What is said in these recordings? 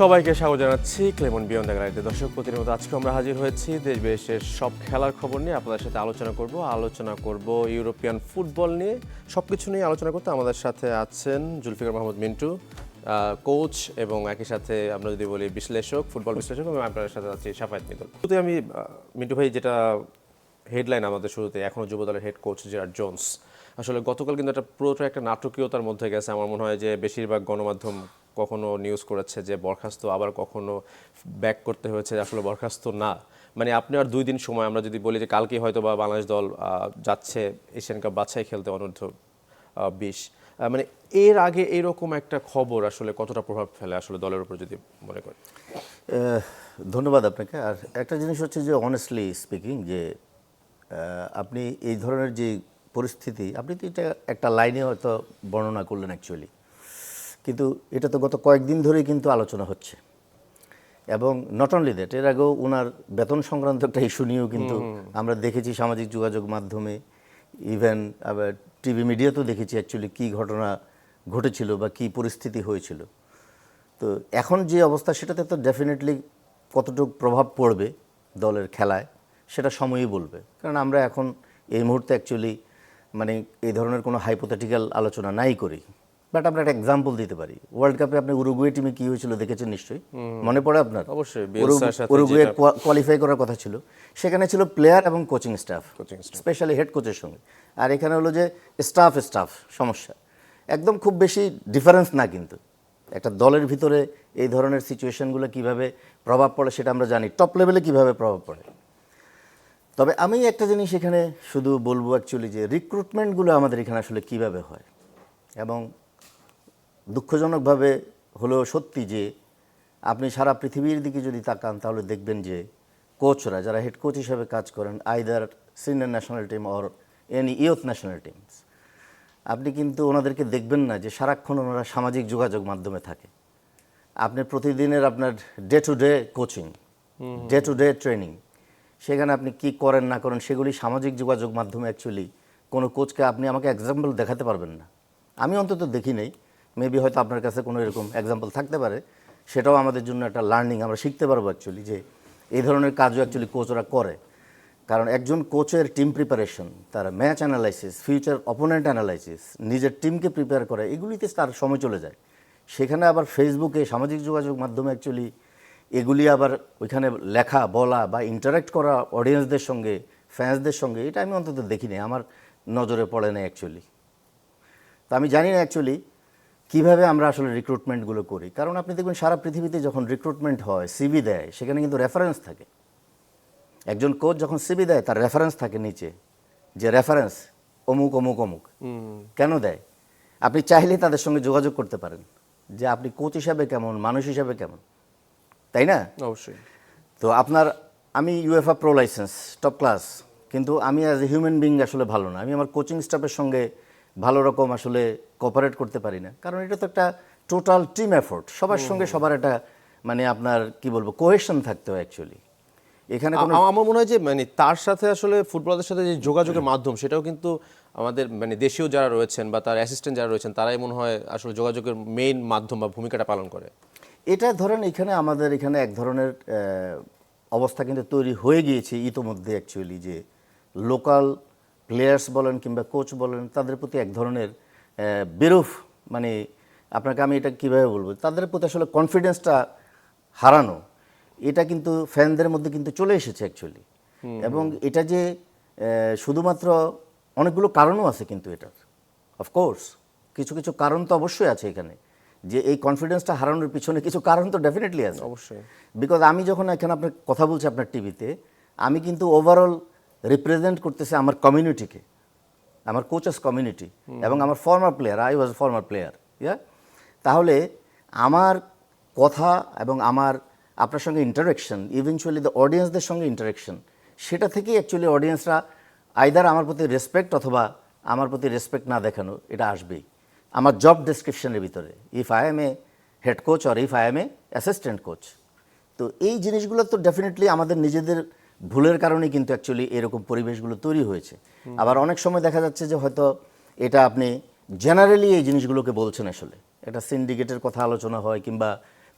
সবাইকে স্বাগত জানাচ্ছি ক্লেমন বিয়ন্ড দ্য গ্যালারিতে। দর্শক, প্রতিদিনের মতো আজকে আমরা হাজির হয়েছি দেশ বিদেশের সব খেলার খবর নিয়ে আপনাদের সাথে আলোচনা করব ইউরোপিয়ান ফুটবল নিয়ে। সবকিছু নিয়ে আলোচনা করতে আমাদের সাথে আছেন জুলফিকার মাহমুদ মিন্টু, কোচ, এবং একই সাথে আমরা যদি বলি বিশ্লেষক, ফুটবল বিশ্লেষক, এবং আপনাদের সাথে আছি শাফায়েত মিদুল। শুরুতে আমি মিন্টু ভাই, যেটা হেডলাইন আমাদের শুরুতে, এখনও যুব দলের হেড কোচ জেরার্ড জোন্স, আসলে গতকাল কিন্তু পুরোটা একটা নাটকীয়তার মধ্যে গেছে। আমার মনে হয় যে বেশিরভাগ গণমাধ্যম কখনো নিউজ করেছে যে বরখাস্ত, আবার কখনো ব্যাক করতে হয়েছে আসলে বরখাস্ত না। মানে আপনি আর 2 দিন সময়, আমরা যদি বলি যে কালকেই হয়তো বা বাংলাদেশ দল যাচ্ছে এশিয়ান কাপ বাছাই খেলতে অনূর্ধ্ব 20, মানে এর আগে এরকম একটা খবর আসলে কতটা প্রভাব ফেলে আসলে দলের উপর যদি মনে করেন? ধন্যবাদ আপনাকে। আর একটা জিনিস হচ্ছে যে অনেস্টলি স্পিকিং, যে আপনি এই ধরনের যে পরিস্থিতি, আপনি তো এটা একটা লাইনে হয়তো বর্ণনা করলেন অ্যাকচুয়ালি, কিন্তু এটা তো গত কয়েকদিন ধরেই কিন্তু আলোচনা হচ্ছে। এবং নট অনলি দ্যাট, এর আগেও ওনার বেতন সংক্রান্ত একটা ইস্যু নিয়েও কিন্তু আমরা দেখেছি সামাজিক যোগাযোগ মাধ্যমে, ইভেন আবার টিভি মিডিয়াতেও দেখেছি অ্যাকচুয়ালি কী ঘটনা ঘটেছিল বা কী পরিস্থিতি হয়েছিল। তো এখন যে অবস্থা, সেটাতে তো ডেফিনেটলি কতটুকু প্রভাব পড়বে দলের খেলায় সেটা সময়ই বলবে। কারণ আমরা এখন এই মুহূর্তে অ্যাকচুয়ালি মানে এই ধরনের কোনো হাইপোথেটিক্যাল আলোচনা নাই করি। বাট আমরা একটা এক্সাম্পল দিতে পারি। ওয়ার্ল্ড কাপে আপনি উরুগুয়ে টিমে কী হয়েছিল দেখেছেন নিশ্চয়ই, মনে পড়ে আপনার? অবশ্যই। উরুগুয়ে কোয়ালিফাই করার কথা ছিল, সেখানে ছিল প্লেয়ার এবং কোচিং স্টাফ, স্পেশালি হেড কোচের সঙ্গে। আর এখানে হলো যে স্টাফ সমস্যা একদম খুব বেশি ডিফারেন্স না, কিন্তু একটা দলের ভিতরে এই ধরনের সিচুয়েশনগুলো কিভাবে প্রভাব পড়ে সেটা আমরা জানি, টপ লেভেলে কিভাবে প্রভাব পড়ে। তবে আমি একটা জিনিস এখানে শুধু বলবো অ্যাকচুয়ালি, যে রিক্রুটমেন্টগুলো আমাদের এখানে আসলে কিভাবে হয়, এবং দুঃখজনকভাবে হলেও সত্যি যে আপনি সারা পৃথিবীর দিকে যদি তাকান তাহলে দেখবেন যে কোচরা যারা হেড কোচ হিসেবে কাজ করেন, either senior national team or any youth national teams, আপনি কিন্তু ওনাদেরকে দেখবেন না যে সারাক্ষণ ওনারা সামাজিক যোগাযোগ মাধ্যমে থাকে। আপনি প্রতিদিনের আপনার day to day coaching, day to day training, সেখানে আপনি কি করেন না করেন সেগুলি সামাজিক যোগাযোগ মাধ্যমে অ্যাকচুয়ালি কোনো কোচকে আপনি আমাকে এক্সাম্পল দেখাতে পারবেন না। আমি অন্তত দেখি নেই, মেবি হয়তো আপনার কাছে কোনো এরকম এক্সাম্পল থাকতে পারে। সেটাও আমাদের জন্য একটা লার্নিং, আমরা শিখতে পারবো অ্যাকচুয়ালি যে এই ধরনের কাজও অ্যাকচুয়ালি কোচরা করে। কারণ একজন কোচের টিম প্রিপারেশন, তার match analysis, future opponent analysis, নিজের টিমকে প্রিপেয়ার করে, এগুলিতে তার সময় চলে যায়। সেখানে আবার ফেসবুকে, সামাজিক যোগাযোগ মাধ্যমে অ্যাকচুয়ালি এগুলি আবার ওইখানে লেখা বলা বা ইন্টারাক্ট করা অডিয়েন্সদের সঙ্গে, ফ্যান্সদের সঙ্গে, এটা আমি অন্তত দেখিনি, আমার নজরে পড়ে না অ্যাকচুয়ালি। তো আমি জানি না অ্যাকচুয়ালি কীভাবে আমরা আসলে রিক্রুটমেন্টগুলো করি। কারণ আপনি দেখবেন সারা পৃথিবীতে যখন রিক্রুটমেন্ট হয়, সিভি দেয়, সেখানে কিন্তু রেফারেন্স থাকে। একজন কোচ যখন সিভি দেয় তার রেফারেন্স থাকে নিচে, যে রেফারেন্স অমুক অমুক অমুক। কেন দেয়? আপনি চাইলে তাদের সঙ্গে যোগাযোগ করতে পারেন যে আপনি কোচ হিসাবে কেমন, মানুষ হিসাবে কেমন, তাই না? অবশ্যই। তো আমি UEFA pro licence top class, কিন্তু আমি অ্যাজ এ হিউম্যান বিং আসলে ভালো না। আমি আমার কোচিং স্টাফের সঙ্গে ভালো রকম আসলে কোঅপারেট করতে পারি না, কারণ এটা তো একটা টোটাল টিম এফোর্ট। সবার সঙ্গে সবার একটা মানে আপনার কি বলবো কোহেশন থাকতে হয় অ্যাকচুয়ালি। এখানে আমার মনে হয় যে মানে তার সাথে আসলে ফুটবলারদের সাথে যে যোগাযোগের মাধ্যম, সেটাও কিন্তু আমাদের মানে দেশীয় যারা রয়েছেন বা তার অ্যাসিস্ট্যান্ট যারা রয়েছেন, তারাই মনে হয় আসলে যোগাযোগের মেইন মাধ্যম বা ভূমিকাটা পালন করে। এটা ধরেন এখানে আমাদের এখানে এক ধরনের অবস্থা কিন্তু তৈরি হয়ে গিয়েছে ইতোমধ্যে অ্যাকচুয়ালি, যে লোকাল প্লেয়ার্স বলেন কিংবা কোচ বলেন, তাদের প্রতি এক ধরনের বেরুফ, মানে আপনাকে আমি এটা কীভাবে বলবো, তাদের প্রতি আসলে কনফিডেন্সটা হারানো, এটা কিন্তু ফ্যানদের মধ্যে কিন্তু চলে এসেছে অ্যাকচুয়ালি। এবং এটা যে শুধুমাত্র, অনেকগুলো কারণও আছে কিন্তু এটার, অফকোর্স কিছু কিছু কারণ তো অবশ্যই আছে এখানে, যে এই কনফিডেন্সটা হারানোর পিছনে কিছু কারণ তো ডেফিনেটলি আছে অবশ্যই। বিকজ আমি যখন এখানে আপনার কথা বলছি আপনার টিভিতে, আমি কিন্তু ওভারঅল রিপ্রেজেন্ট করতেছি আমার কমিউনিটিকে, আমার কোচেস কমিউনিটি, এবং আমার former player, I was former player, তাহলে আমার কথা এবং আমার আপনার সঙ্গে ইন্টারাকশন, ইভেনচুয়ালি দ্য অডিয়েন্সদের সঙ্গে ইন্টারাকশন, সেটা থেকেই অ্যাকচুয়ালি অডিয়েন্সরা আইদার আমার প্রতি রেসপেক্ট অথবা আমার প্রতি রেসপেক্ট না দেখানো, এটা আসবেই আমার জব ডেসক্রিপশনের ভিতরে, if I M A head coach or if I M A assistant coach. তো এই জিনিসগুলো তো ডেফিনেটলি আমাদের নিজেদের ভুলের কারণেই কিন্তু অ্যাকচুয়ালি এরকম পরিবেশগুলো তৈরি হয়েছে। আবার অনেক সময় দেখা যাচ্ছে যে হয়তো এটা আপনি জেনারেলি এই জিনিসগুলোকে বলছেন, আসলে এটা সিন্ডিকেটের কথা আলোচনা হয় কিংবা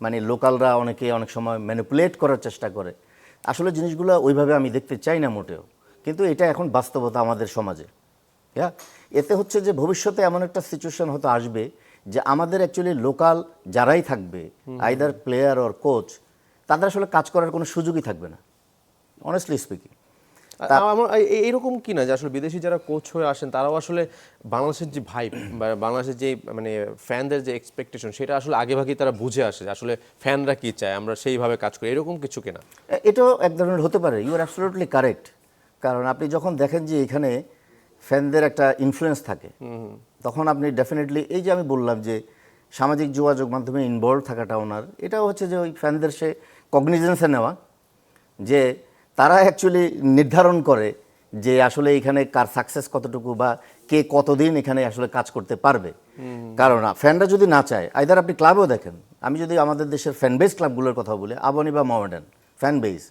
মানে লোকালরা অনেক সময় ম্যানিপুলেট করার চেষ্টা করে। আসলে জিনিসগুলো ওইভাবে আমি দেখতে চাই না মোটেও, কিন্তু এটা এখন বাস্তবতা আমাদের সমাজে। হ্যাঁ, এতে হচ্ছে যে ভবিষ্যতে এমন একটা সিচুয়েশন হয়তো আসবে যে আমাদের অ্যাকচুয়ালি লোকাল যারাই থাকবে, আইদার প্লেয়ার অর কোচ, তাদের আসলে কাজ করার কোনো সুযোগই থাকবে না, অনেস্টলি স্পিকিং। আমার এইরকম কি না যে আসলে বিদেশি যারা কোচ হয়ে আসেন তারাও আসলে বাংলাদেশের যে ভাইব বা বাংলাদেশের যে মানে ফ্যানদের যে এক্সপেকটেশন সেটা আসলে আগেভাগেই তারা বুঝে আসে যে আসলে ফ্যানরা কি চায় আমরা সেইভাবে কাজ করি, এরকম কিছু কিনা? এটাও এক ধরনের হতে পারে, ইউ আর অ্যাবসলিউটলি কারেক্ট। কারণ আপনি যখন দেখেন যে এখানে ফ্যানদের একটা ইনফ্লুয়েন্স থাকে, তখন আপনি ডেফিনেটলি, এই যে আমি বললাম যে সামাজিক যোগাযোগ মাধ্যমে ইনভলভ থাকাটা ওনার, এটাও হচ্ছে যে ওই ফ্যানদের সে কগনিজেন্সে নেওয়া, যে তারা অ্যাকচুয়ালি নির্ধারণ করে যে আসলে এখানে কার সাকসেস কতটুকু বা কে কতদিন এখানে আসলে কাজ করতে পারবে। কারণ ফ্যানরা যদি না চায়, আইদার আপনি ক্লাবেও দেখেন, আমি যদি আমাদের দেশের ফ্যান বেস ক্লাবগুলোর কথা বলি, আবাহনী বা মোহামেডান ফ্যান বেস,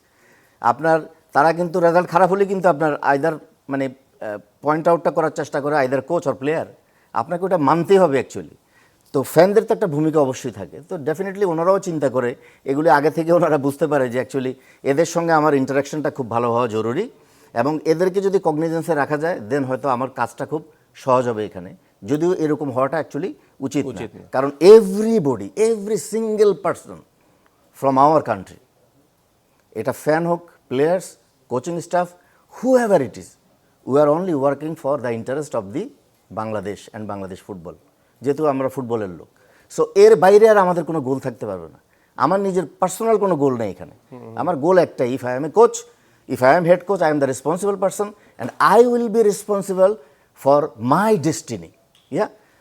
আপনার তারা কিন্তু রেজাল্ট খারাপ হলে কিন্তু আপনার আইদার মানে পয়েন্ট আউটটা করার চেষ্টা করে আইদার কোচ আর প্লেয়ার, আপনাকে ওটা মানতেই হবে অ্যাকচুয়ালি। তো ফ্যানদের তো একটা ভূমিকা অবশ্যই থাকে, তো ডেফিনেটলি ওনারাও চিন্তা করে এগুলি আগে থেকে, ওনারা বুঝতে পারে যে অ্যাকচুয়ালি এদের সঙ্গে আমার ইন্টারাকশনটা খুব ভালো হওয়া জরুরি, এবং এদেরকে যদি কগনিজেন্সে রাখা যায় দেন হয়তো আমার কাজটা খুব সহজ হবে এখানে, যদিও এরকম হওয়াটা অ্যাকচুয়ালি উচিত না। কারণ every single person from our country, এটা ফ্যান হোক, players, coaching staff, who ever it is, we are only working for the interest of the Bangladesh and Bangladesh football, যেহেতু আমরা ফুটবলের লোক। সো এর বাইরে আর আমাদের কোনো গোল থাকতে পারবে না। আমার নিজের পার্সোনাল কোনো গোল নেই এখানে, আমার গোল একটাই, if I M A coach, if I am head coach, I am the responsible person and I will be responsible for my destiny,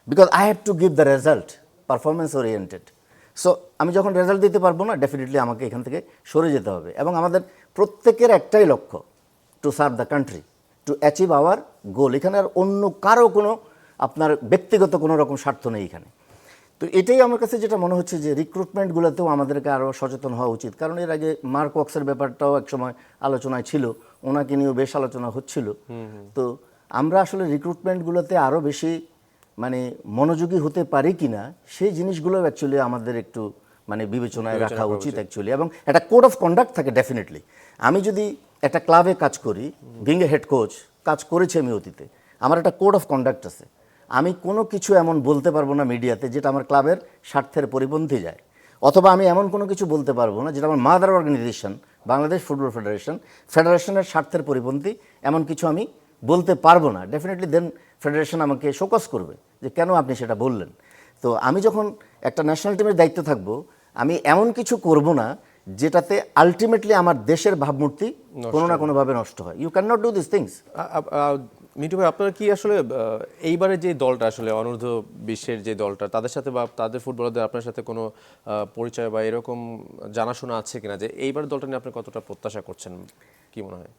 because I have to give the result, performance oriented. So আমি যখন result দিতে পারবো না, definitely আমাকে এখান থেকে সরে যেতে হবে, এবং আমাদের প্রত্যেকের একটাই লক্ষ্য, to serve the country, to achieve hour গোল। এখানে আর অন্য কারো কোনো আপনার ব্যক্তিগত কোনো রকম স্বার্থ নেই এখানে। তো এটাই আমার কাছে যেটা মনে হচ্ছে যে রিক্রুটমেন্টগুলোতেও আমাদেরকে আরও সচেতন হওয়া উচিত। কারণ এর আগে মার্ক ওয়াক্সের ব্যাপারটাও একসময় আলোচনায় ছিল, ওনাকে নিয়েও বেশ আলোচনা হচ্ছিল। তো আমরা আসলে রিক্রুটমেন্টগুলোতে আরও বেশি মানে মনোযোগী হতে পারি কিনা, সেই জিনিসগুলো অ্যাকচুয়ালি আমাদের একটু মানে বিবেচনায় রাখা উচিত অ্যাকচুয়ালি, এবং একটা কোড অফ কন্ডাক্ট থাকে ডেফিনেটলি। আমি যদি একটা ক্লাবে কাজ করি, বিং এ হেড কোচ, কাজ করেছি আমি অতীতে, আমার একটা কোড অফ কন্ডাক্ট আছে। আমি কোনো কিছু এমন বলতে পারবো না মিডিয়াতে যেটা আমার ক্লাবের স্বার্থের পরিপন্থী যায়, অথবা আমি এমন কোনো কিছু বলতে পারবো না যেটা আমার মাদার অর্গানাইজেশন বাংলাদেশ ফুটবল ফেডারেশনের স্বার্থের পরিপন্থী, এমন কিছু আমি বলতে পারবো না। ডেফিনেটলি দেন ফেডারেশন আমাকে শোকজ করবে যে কেন আপনি সেটা বললেন। তো আমি যখন একটা ন্যাশনাল টিমের দায়িত্ব থাকবো, আমি এমন কিছু করব না যেটাতে আলটিমেটলি আমার দেশের ভাবমূর্তি কোনো না কোনোভাবে নষ্ট হয়। You can not do this things. Mithu ভাই, আপনারা কি আসলে এইবারে যে দলটা আসলে অনূর্ধ্ব বিশ্বের যে দলটা, তাদের সাথে বা তাদের ফুটবলারদের আপনার সাথে কোনো পরিচয় বা এরকম জানাশোনা আছে কিনা যে এইবার দলটা নিয়ে আপনি কতটা প্রত্যাশা করছেন, কি মনে হয়?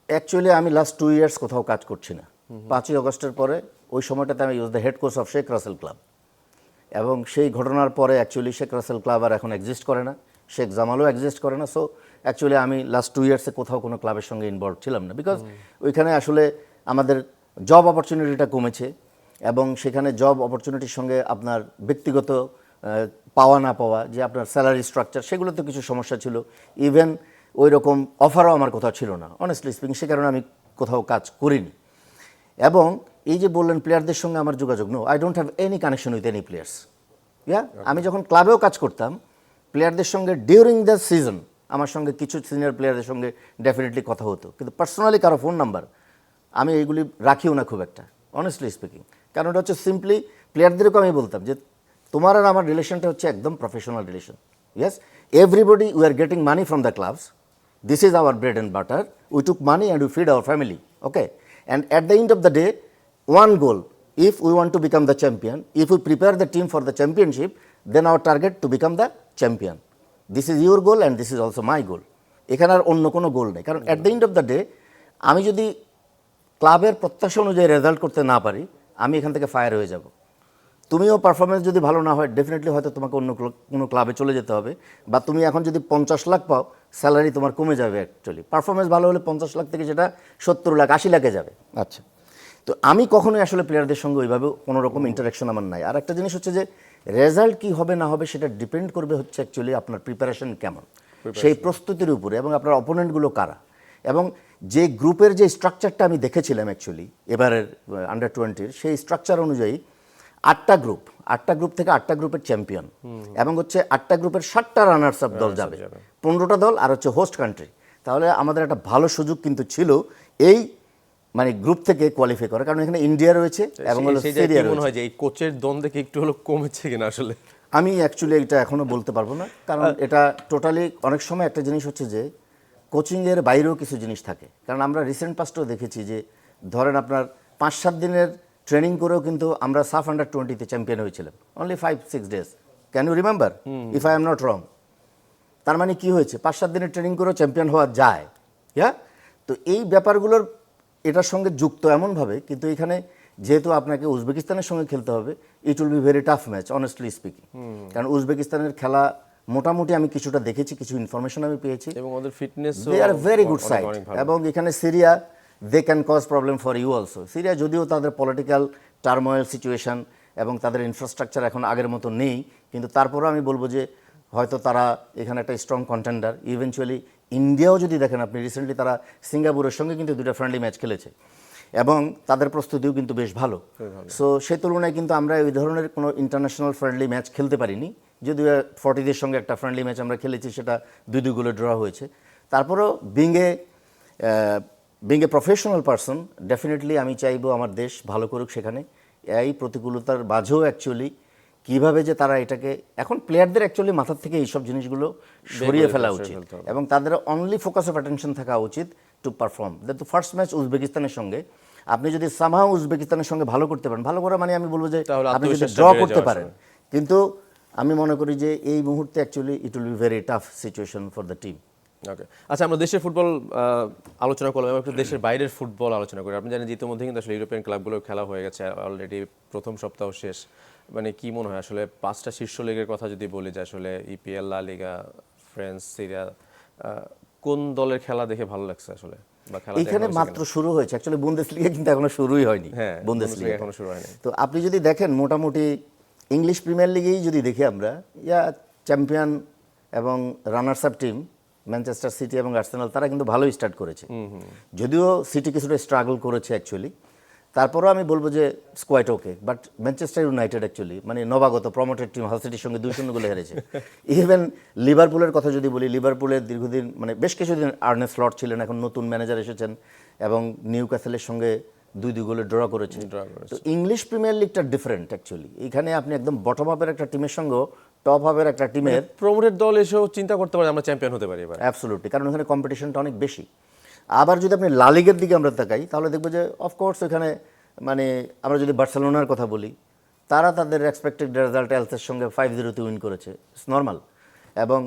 অ্যাকচুয়ালি আমি লাস্ট 2 ইয়ার্স কোথাও কাজ করছি না। 5ই আগস্টের পরে ওই সময়টাতে আমি use the head coach of Sheikh Russel club, এবং সেই ঘটনার পরে অ্যাকচুয়ালি শেখ রাসেল ক্লাব আর এখন এক্সিস্ট করে না, শেখ জামালও এক্সিস্ট করে না। সো অ্যাকচুয়ালি আমি লাস্ট 2 ইয়ার্সে কোথাও কোনো ক্লাবের সঙ্গে ইনভলভ ছিলাম না, বিকজ ওইখানে আসলে আমাদের জব অপরচুনিটিটা কমেছে, এবং সেখানে জব অপরচুনিটির সঙ্গে আপনার ব্যক্তিগত পাওয়া না পাওয়া, যে আপনার স্যালারি স্ট্রাকচার, সেগুলোতে কিছু সমস্যা ছিল। ইভেন ওই রকম অফারও আমার কোথাও ছিল না, অনেস্টলি স্পিকিং, সে কারণে আমি কোথাও কাজ করিনি। এবং এই যে বললেন প্লেয়ারদের সঙ্গে আমার যোগাযোগ, no, I don't have any connection with any players. আমি যখন ক্লাবেও কাজ করতাম, প্লেয়ারদের সঙ্গে ডিউরিং দ্য সিজন আমার সঙ্গে কিছু সিনিয়র প্লেয়ারদের সঙ্গে ডেফিনেটলি কথা হতো, কিন্তু পার্সোনালি কারো ফোন নাম্বার আমি এইগুলি রাখিও না খুব একটা, অনেস্টলি স্পিকিং। কারণ এটা হচ্ছে সিম্পলি প্লেয়ারদেরকেও আমি বলতাম যে তোমার আর আমার রিলেশনটা হচ্ছে একদম professional relation. Yes, everybody we are getting money from the clubs, this is our bread and butter, we took money and we feed our family, okay, and at the end of the day, one goal, if we want to become the champion, if we prepare the team for the championship, then our target to become the champion. This is your goal and this is also my goal. এখানে আর অন্য কোনো গোল নেই, কারণ at the end of the day আমি যদি ক্লাবের প্রত্যাশা অনুযায়ী রেজাল্ট করতে না পারি, আমি এখান থেকে ফায়ার হয়ে যাব। তুমিও পারফরমেন্স যদি ভালো না হয়, ডেফিনেটলি হয়তো তোমাকে অন্য কোনো ক্লাবে চলে যেতে হবে, বা তুমি এখন যদি 50 লাখ পাও, স্যালারি তোমার কমে যাবে। অ্যাকচুয়ালি পারফরমেন্স ভালো হলে 50 লাখ থেকে সেটা 70 লাখ 80 লাখে যাবে। আচ্ছা, তো আমি কখনোই আসলে প্লেয়ারদের সঙ্গে ওইভাবে কোনো রকম ইন্টারাকশন আমার নাই। আর একটা জিনিস হচ্ছে যে রেজাল্ট কি হবে না হবে সেটা ডিপেন্ড করবে হচ্ছে অ্যাকচুয়ালি আপনার প্রিপারেশন কেমন, সেই প্রস্তুতির উপরে, এবং আপনার অপোনেন্টগুলো কারা। এবং যে গ্রুপের যে স্ট্রাকচারটা আমি দেখেছিলাম অ্যাকচুয়ালি এবারের আন্ডার-20 সেই স্ট্রাকচার অনুযায়ী 8টা গ্রুপ থেকে 8টা গ্রুপের চ্যাম্পিয়ন, এবং হচ্ছে 8টা গ্রুপের 7টা রানার্স আপ দল যাবে, 15টা দল আর হচ্ছে হোস্ট কান্ট্রি। তাহলে আমাদের একটা ভালো সুযোগ কিন্তু ছিল এই মানে গ্রুপ থেকে কোয়ালিফাই করা, কারণ এখানে ইন্ডিয়া রয়েছে এবং হলো সেই সিরিয়া মনে রয়েছে। হয় যে এই কোচের দ্বন্দ্ব কি একটু হলো কমেছে কিনা আসলে? আমি অ্যাকচুয়ালি এটা এখনো বলতে পারবো না, কারণ এটা টোটালি অনেক সময় একটা জিনিস হচ্ছে যে কোচিংয়ের বাইরেও কিছু জিনিস থাকে। কারণ আমরা রিসেন্ট পাস্টেও দেখেছি যে ধরেন আপনার 5-7 দিনের ট্রেনিং করেও কিন্তু আমরা সাফ আন্ডার-20-তে চ্যাম্পিয়ন হয়েছিলাম, only 5-6 days. Can you remember if I am not wrong? তার মানে কি হয়েছে, 5-7 দিনের ট্রেনিং করেও চ্যাম্পিয়ন হওয়া যায়। হ্যাঁ, তো এই ব্যাপারগুলোর এটার সঙ্গে যুক্ত এমনভাবে, কিন্তু এখানে যেহেতু আপনাকে উজবেকিস্তানের সঙ্গে খেলতে হবে, ইট will be very tough match honestly speaking. কারণ উজবেকিস্তানের খেলা মোটামুটি আমি কিছুটা দেখেছি, কিছু ইনফরমেশন আমি পেয়েছি, এবং ওদের fitness they are very good side. এবং এখানে Syria, they can cause problem for you also. Syria যদিও তাদের পলিটিক্যাল টার্মোয়েল সিচুয়েশন এবং তাদের ইনফ্রাস্ট্রাকচার এখন আগের মতো নেই, কিন্তু তারপরেও আমি বলবো যে হয়তো তারা এখানে একটা স্ট্রং কন্টেন্ডার। ইভেনচুয়ালি ইন্ডিয়াও যদি দেখেন আপনি, রিসেন্টলি তারা সিঙ্গাপুরের সঙ্গে কিন্তু 2টা ফ্রেন্ডলি ম্যাচ খেলেছে এবং তাদের প্রস্তুতিও কিন্তু বেশ ভালো। সো সেই তুলনায় কিন্তু আমরা ওই ধরনের কোনো ইন্টারন্যাশনাল ফ্রেন্ডলি ম্যাচ খেলতে পারিনি, যদিও 40দের সঙ্গে একটা ফ্রেন্ডলি ম্যাচ আমরা খেলেছি, সেটা 2-2 গোলে ড্র হয়েছে। তারপরেও being a professional person, definitely আমি চাইবো আমার দেশ ভালো করুক সেখানে। এই প্রতিকূলতার মাঝেও অ্যাকচুয়ালি কীভাবে যে তারা এটাকে, এখন প্লেয়ারদের অ্যাকচুয়ালি মাথার থেকে এইসব জিনিসগুলো সরিয়ে ফেলা উচিত এবং তাদের অনলি ফোকাস অফ অ্যাটেনশন থাকা উচিত টু পারফর্ম। তো ফার্স্ট ম্যাচ উজবেকিস্তানের সঙ্গে আপনি যদি সামহাও উজবেকিস্তানের সঙ্গে ভালো করতে পারেন, ভালো করা মানে আমি বলবো যে আপনি যদি ড্র করতে পারেন, কিন্তু আমি মনে করি যে এই মুহূর্তে actually it will be very tough situation for the team. Okay, আচ্ছা, আমরা দেশের ফুটবল আলোচনা করলাম, একটু দেশের বাইরের ফুটবল আলোচনা করি। আপনি জানেন যে ইতিমধ্যে কিন্তু আসলে ইউরোপিয়ান ক্লাবগুলোর খেলা হয়ে গেছে অলরেডি, প্রথম সপ্তাহ শেষ। মানে কি মনে হয় আসলে 5টা শীর্ষ লিগের কথা যদি বলি, যে আসলে ইপিএল, লা লিগা, ফ্রান্স, সিরিয়া, কোন দলের খেলা দেখে ভালো লাগছে আসলে? এখানে মাত্র শুরু হয়েছে, অ্যাকচুয়ালি বুন্দেসলিগা কিন্তু এখনো শুরুই হয়নি। হ্যাঁ, বুন্দেসলিগা এখনো শুরু হয়নি। তো আপনি যদি দেখেন মোটামুটি ইংলিশ প্রিমিয়ার লিগেই যদি দেখি আমরা, চ্যাম্পিয়ন এবং runners up team Manchester city এবং আর্সেনাল, তারা কিন্তু ভালোই স্টার্ট করেছে, যদিও সিটি কিছুটা স্ট্রাগল করেছে অ্যাকচুয়ালি। তারপরেও আমি বলবো যে quite okay, but Manchester United actually মানে নবাগত প্রমোটেড টিম হাল সিটির সঙ্গে 2-0 গোলে হেরেছে। ইভেন লিভারপুলের কথা যদি বলি, লিভারপুলের দীর্ঘদিন মানে বেশ কিছুদিন আর্নে স্লট ছিলেন, এখন নতুন ম্যানেজার এসেছেন এবং নিউক্যাসলের সঙ্গে 2-2 গোলে ড্র করেছে। তো ইংলিশ প্রিমিয়ার লিগটা ডিফারেন্ট অ্যাকচুয়ালি, এখানে আপনি একদম বটম আপের একটা টিমের সঙ্গে টপ আপের একটা টিমের প্রমোটেড দল এসেও চিন্তা করতে পারে আমরা চ্যাম্পিয়ন হতে পারি এবার। অ্যাবসলিউটলি, কারণ এখানে কম্পিটিশনটা অনেক বেশি। আবার যদি আপনি লা লিগের দিকে আমরা তাকাই, তাহলে দেখবো যে অফকোর্স এখানে মানে আমরা যদি বার্সেলোনার কথা বলি, তারা তাদের এক্সপেক্টেড রেজাল্ট এলসের সঙ্গে 5-0-তে উইন করেছে, ইটস নর্মাল। এবং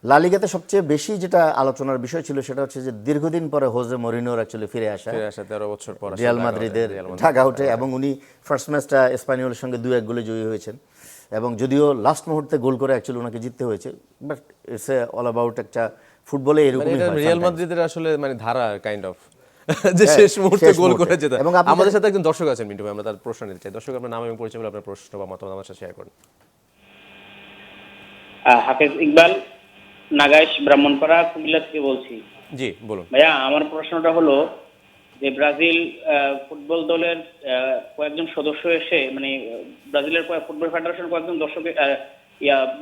লা লিগাতে সবচেয়ে বেশি যেটা আলোচনার বিষয় ছিল সেটা হচ্ছে যে দীর্ঘদিন পরে হোজে মরিনোর অ্যাকচুয়ালি ফিরে আসা 13 বছর পর রিয়াল মাদ্রিদের ঢাক আউটে, এবং উনি ফার্স্ট ম্যাচটা স্প্যানিওলের সঙ্গে 2-1 গোলে জয়ী হয়েছেন, এবং যদিও লাস্ট মুহূর্তে গোল করে অ্যাকচুয়ালি ওনাকে জিততে হয়েছে, বাট ইটস অল অ্যাবাউট একটা ফুটবলে এরকমই হয়। রিয়াল মাদ্রিদের আসলে মানে ধারা কাইন্ড অফ যে শেষ মুহূর্তে গোল করে যেতে। এবং আমাদের সাথে একজন দর্শক আছেন মিন্টু ভাই, আমরা তার প্রশ্ন নিতে চাই। দর্শক, আপনার নাম এবং পরিচয় বলে আপনার প্রশ্ন বা মতামত আমার সাথে শেয়ার করুন। হাফেজ ইকবাল, নাগাইশ ব্রাহ্মণপাড়া, কুমিল্লা থেকে বলছি। জি বলুন ভাইয়া, আমার প্রশ্নটা হলো যে ব্রাজিল ফুটবল দলের কয়েকজন সদস্য এসে মানে ব্রাজিলের ফুটবল ফেডারেশন কয়েকজন দর্শক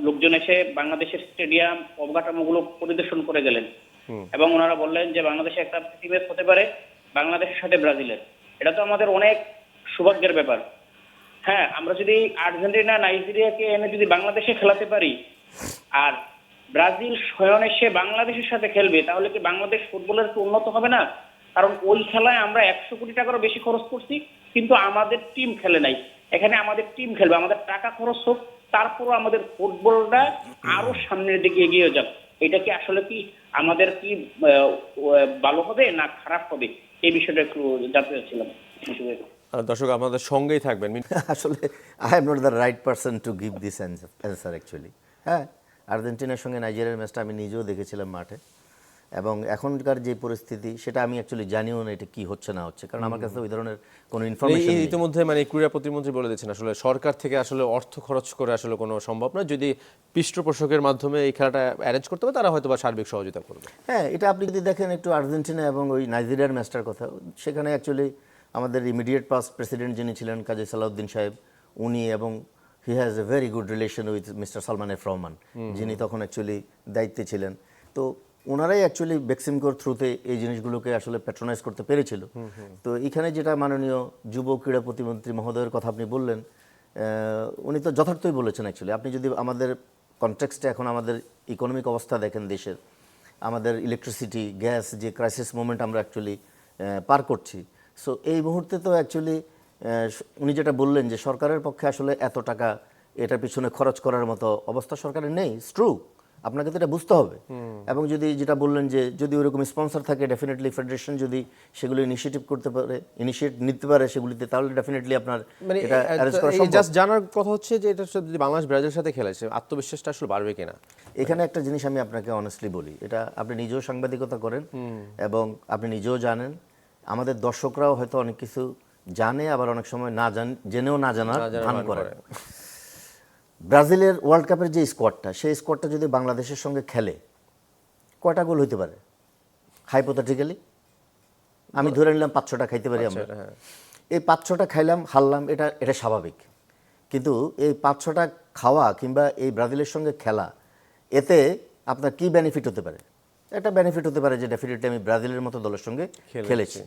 লোকজন এসে বাংলাদেশের স্টেডিয়াম অবকাঠামোগুলো পরিদর্শন করে গেলেন এবং ওনারা বললেন যে বাংলাদেশে একটা প্রীতি ম্যাচ হতে পারে বাংলাদেশের সাথে ব্রাজিলের। এটা তো আমাদের অনেক সৌভাগ্যের ব্যাপার। হ্যাঁ, আমরা যদি আর্জেন্টিনা, নাইজেরিয়াকে এনে যদি বাংলাদেশে খেলাতে পারি, আর ব্রাজিল স্বয়ং এসে বাংলাদেশের সাথে খেলবে, তাহলে কি বাংলাদেশ ফুটবলের একটু উন্নত হবে না? কারণ ওই খেলায় আমরা 100 কোটি টাকারও বেশি খরচ করছি, কিন্তু আমাদের টিম খেলে নাই। এখানে আমাদের টিম খেলবে, আমাদের টাকা খরচ হোক, তারপরও আমাদের ফুটবলটা আরো সামনের দিকে এগিয়ে যাক। এটা কি আসলে কি আমাদের কি ভালো হবে না খারাপ হবে, এই বিষয়টা একটু জানতে চাচ্ছিলাম। দর্শক আমাদের সঙ্গেই থাকবেন। আসলে I am not the right person to give this answer actually. হ্যাঁ, আর্জেন্টিনার সঙ্গে নাইজেরিয়ার ম্যাচটা আমি নিজেও দেখেছিলাম মাঠে, এবং এখনকার যে পরিস্থিতি সেটা আমি অ্যাকচুয়ালি জানিও না এটা কি হচ্ছে না হচ্ছে, কারণ আমার কাছে ওই ধরনের কোনো ইনফরমেশন নেই। ইতিমধ্যে মানে ক্রীড়া প্রতিমন্ত্রী বলে দিচ্ছেন আসলে সরকার থেকে আসলে অর্থ খরচ করে আসলে কোনো সম্ভব নয়, যদি পৃষ্ঠপোষকের মাধ্যমে এই খেলাটা অ্যারেঞ্জ করতে হবে তারা হয়তো বা সার্বিক সহযোগিতা করবে। হ্যাঁ, এটা আপনি যদি দেখেন একটু আর্জেন্টিনা এবং ওই নাইজেরিয়ার ম্যাচটার কথা, সেখানে অ্যাকচুয়ালি আমাদের ইমিডিয়েট পাস্ট প্রেসিডেন্ট যিনি ছিলেন কাজী সালাউদ্দিন সাহেব, উনি এবং he has a very good relation with mister Salman F Rahman, যিনি তখন অ্যাকচুয়ালি দায়িত্বে ছিলেন। তো ওনারাই অ্যাকচুয়ালি বেক্সিমকোর থ্রুতে এই জিনিসগুলোকে আসলে প্যাট্রোনাইজ করতে পেরেছিল। তো এখানে যেটা মাননীয় যুব ক্রীড়া প্রতিমন্ত্রী মহোদয়ের কথা আপনি বললেন, উনি তো যথার্থই বলেছেন অ্যাকচুয়ালি। আপনি যদি আমাদের কনটেক্সটে এখন আমাদের ইকোনমিক অবস্থা দেখেন দেশের, আমাদের ইলেকট্রিসিটি গ্যাস যে ক্রাইসিস মোমেন্ট আমরা অ্যাকচুয়ালি পার করছি, সো এই মুহূর্তে তো অ্যাকচুয়ালি উনি যেটা বললেন যে সরকারের পক্ষে আসলে এত টাকা এটার পিছনে খরচ করার মতো অবস্থা সরকারের নেই, ইটস ট্রু, আপনাকে তো এটা বুঝতে হবে। এবং যদি যেটা বললেন যে যদি ওরকম স্পন্সর থাকে, ডেফিনেটলি ফেডারেশন যদি সেগুলো ইনিশিয়েটিভ করতে পারে, ইনিশিয়েট নিতে পারে সেগুলিতে, তাহলে ডেফিনেটলি আপনার মানে এটা অ্যারেঞ্জ করা সম্ভব। জাস্ট জানার কথা হচ্ছে যে এটা যদি বাংলাদেশ ব্রাজিলের সাথে খেলেছে আত্মবিশ্বাসটা আসলে বাড়বে কিনা। এখানে একটা জিনিস আমি আপনাকে অনেস্টলি বলি, এটা আপনি নিজেও সাংবাদিকতা করেন এবং আপনি নিজেও জানেন, আমাদের দর্শকরাও হয়তো অনেক কিছু জানে, আবার অনেক সময় না জেনেও না জানার ভান করে। ব্রাজিলের ওয়ার্ল্ড কাপের যে স্কোয়াডটা, সেই স্কোয়াডটা যদি বাংলাদেশের সঙ্গে খেলে কয়টা গোল হইতে পারে হাইপোথেটিক্যালি? আমি ধরে নিলাম 5-6টা খাইতে পারি আমরা। এই 5-6টা খাইলাম, হারলাম, এটা স্বাভাবিক। কিন্তু এই 5-6টা খাওয়া কিংবা এই ব্রাজিলের সঙ্গে খেলা, এতে আপনার কি বেনিফিট হতে পারে? একটা বেনিফিট হতে পারে যে ডেফিনেটলি আমি ব্রাজিলের মতো দলের সঙ্গে খেলেছি,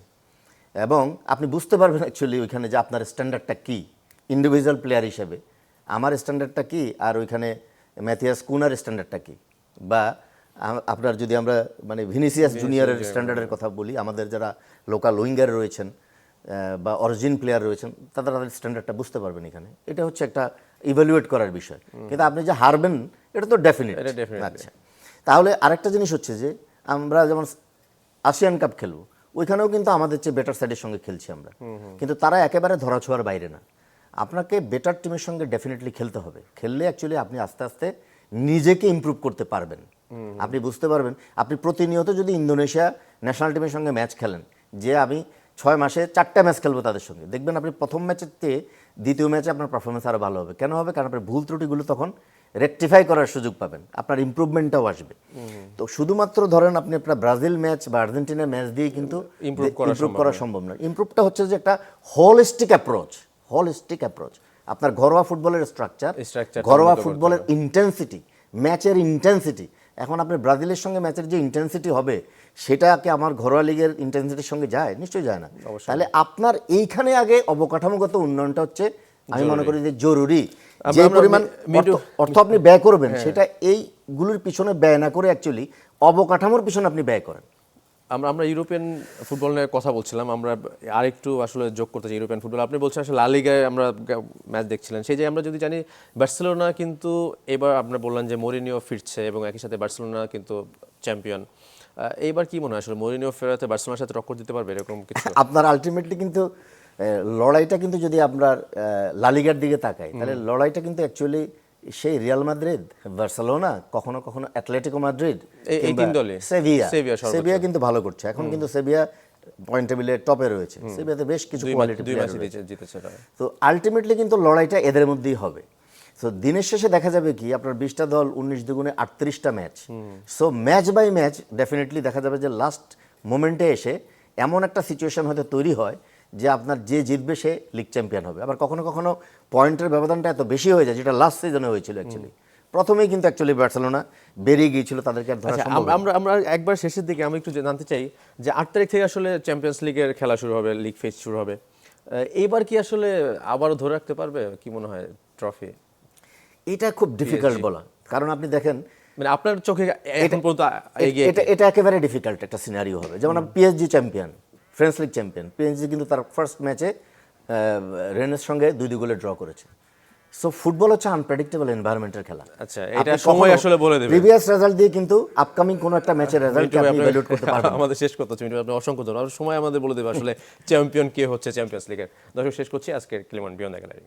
এবং আপনি বুঝতে পারবেন অ্যাকচুয়ালি ওইখানে যে আপনার স্ট্যান্ডার্ডটা কি ইন্ডিভিজুয়াল প্লেয়ার হিসেবে, আমার স্ট্যান্ডার্ডটা কি, আর ওইখানে ম্যাথিয়াস কুনার স্ট্যান্ডার্ডটা কি, বা আপনার যদি আমরা মানে ভিনিসিয়াস জুনিয়রের স্ট্যান্ডার্ডের কথা বলি, আমাদের যারা লোকাল উইঙ্গার রয়েছেন বা অরিজিন প্লেয়ার রয়েছেন, তাদের স্ট্যান্ডার্ডটা বুঝতে পারবেন এখানে। এটা হচ্ছে একটা ইভ্যালুয়েট করার বিষয়। কিন্তু আপনি যে হারবেন এটা তো ডেফিনেট। আচ্ছা, তাহলে আরেকটা জিনিস হচ্ছে যে আমরা যেমন আসিয়ান কাপ খেলবো, ওইখানেও কিন্তু আমাদের চেয়ে বেটার সাইডের সঙ্গে খেলছি আমরা, কিন্তু তারা একেবারে ধরাছোঁয়ার বাইরে না। আপনাকে বেটার টিমের সঙ্গে ডেফিনেটলি খেলতে হবে। খেললে অ্যাকচুয়ালি আপনি আস্তে আস্তে নিজেকে ইমপ্রুভ করতে পারবেন। আপনি বুঝতে পারবেন, আপনি প্রতিনিয়ত যদি ইন্দোনেশিয়া ন্যাশনাল টিমের সঙ্গে ম্যাচ খেলেন, যে আমি 6 মাসে 4টা ম্যাচ খেলবো তাদের সঙ্গে, দেখবেন আপনি প্রথম ম্যাচের চেয়ে দ্বিতীয় ম্যাচে আপনার পারফরমেন্স আরও ভালো হবে। কেন হবে? কারণ আপনার ভুল ত্রুটিগুলো তখন রেকটিফাই করার সুযোগ পাবেন, আপনার ইমপ্রুভমেন্টটাও আসবে। তো শুধুমাত্র ধরেন আপনি আপনার ব্রাজিল ম্যাচ বা আর্জেন্টিনা ম্যাচ দিয়ে কিন্তু ইমপ্রুভ করা সম্ভব নয়। ইমপ্রুভটা হচ্ছে যে একটা হোলিস্টিক অ্যাপ্রোচ। আপনার ঘরোয়া ফুটবলের স্ট্রাকচার, ঘরোয়া ফুটবলের ইন্টেন্সিটি, ম্যাচের ইন্টেন্সিটি। এখন আপনি ব্রাজিলের সঙ্গে ম্যাচের যে ইন্টেন্সিটি হবে, সেটা কি আমার ঘরোয়া লিগের ইন্টেন্সিটির সঙ্গে যায়? নিশ্চয়ই যায় না। তাহলে আপনার এইখানে আগে অবকাঠামোগত উন্নয়নটা হচ্ছে, আমি মনে করি যে জরুরি। যে পরিমাণ অর্থ আপনি ব্যয় করবেন, সেটা এইগুলোর পিছনে ব্যয় না করে অ্যাকচুয়ালি অবকাঠামোর পিছনে আপনি ব্যয় করেন। আমরা ইউরোপিয়ান ফুটবল নিয়ে কথা বলছিলাম, আমরা আরেকটু আসলে যোগ করতে চাই ইউরোপিয়ান ফুটবল। আপনি বলছেন আসলে লা লিগায় আমরা ম্যাচ দেখছিলেন, সেই যে আমরা যদি জানি বার্সেলোনা কিন্তু এবার আপনারা বললেন যে মরিনিও ফিরছে এবং একই সাথে বার্সেলোনা কিন্তু চ্যাম্পিয়ন। এইবার কি মনে হয় আসলে মরিনিও ফেরাতে বার্সেলোনার সাথে টক্কর দিতে পারবে এরকম কিছু? আপনার আলটিমেটলি কিন্তু লড়াইটা কিন্তু যদি আপনার লা লিগার দিকে তাকাই, তাহলে লড়াইটা কিন্তু অ্যাকচুয়ালি সেই রিয়াল মাদ্রিদ, বার্সেলোনা, কখনো কখনো অ্যাটলেটিকো মাদ্রিদ, এই তিন দলই, সেভিয়া কিন্তু ভালো করছে এখন, কিন্তু সেভিয়া পয়েন্ট টেবিলে টপে রয়েছে। সেভিয়াতে বেশ কিছু কোয়ালিটি প্লেয়ার জিতেছে। তো আলটিমেটলি কিন্তু লড়াইটা এদের মধ্যেই হবে। সো দিনের শেষে দেখা যাবে কি, আপনার 20টা দল 19 দুগুণে 38টা match. So match by match definitely দেখা যাবে যে লাস্ট মোমেন্টে এসে এমন একটা সিচুয়েশন হয়তো তৈরি হয় যে আপনার যে জিতবে সে লিগ চ্যাম্পিয়ন হবে। আবার কখনো কখনো পয়েন্টের ব্যবধানটা এত বেশি হয়ে যায়, যেটা লাস্ট সিজনে হয়েছিল অ্যাকচুয়ালি। প্রথমেই কিন্তু অ্যাকচুয়ালি বার্সেলোনা বেরিয়ে গিয়েছিল, তাদেরকে আর ধরা সম্ভব না। আমরা একবার শেষের দিকে আমি একটু জানতে চাই যে 8 তারিখ থেকে আসলে চ্যাম্পিয়ন্স লিগের খেলা শুরু হবে, লিগ ফেজ শুরু হবে। এইবার কি আসলে আবারও ধরে রাখতে পারবে কি মনে হয় ট্রফি? এটা খুব ডিফিকাল্ট বলা, কারণ আপনি দেখেন মানে আপনার চোখে এখন পর্যন্ত এগিয়ে এটা একেবারে ডিফিকাল্ট একটা সিনারিও হবে। যেমন PSG champion, French league champion, PSG কিন্তু তার ফার্স্ট ম্যাচে রেনের সঙ্গে 2-2 গোলে ড্র করেছে। সো ফুটবল হচ্ছে আনপ্রেডিক্টেবল এনভায়রনমেন্টের খেলা। আচ্ছা, এটা সময় আসলে বলে দেবে। প্রিভিয়াস রেজাল্ট দিয়ে কিন্তু আপকামিং কোন একটা ম্যাচের রেজাল্টকে আপনি ইভ্যালুয়েট করতে পারবেন। আমাদের শেষ কথা হচ্ছে, আপনি অসংখ্য ধন্যবাদ। সময় আমাদের বলে দেবে আসলে চ্যাম্পিয়ন কে হচ্ছে চ্যাম্পিয়ন্স লিগের। দর্শক, শেষ করছি আজকের ক্লিমান বিয়ন্ড দ্য গ্যালারি।